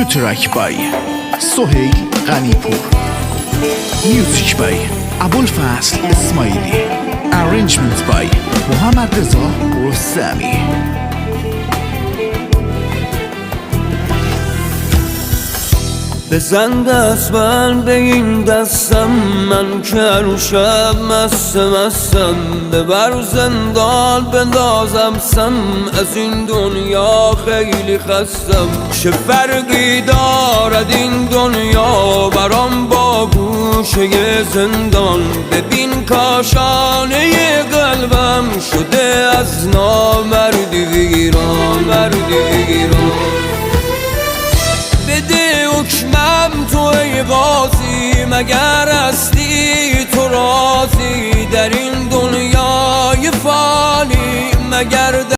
New track by سهیل غنی‌پور. Music by ابوالفضل اسماعیلی. Arrangement by محمد رضا رستمی. بزن دست من به این دستم، من که هر شب مستم. ببر زندان بندازم سم، از این دنیا خیلی خستم. چه فرقی دارد این دنیا برام با گوشه زندان؟ ببین کاشانه قلبم شده از نامردی ویران. بده حکمم تو ای قاضی، مگر هستی تو راضی در این دنیای فانی؟ مگر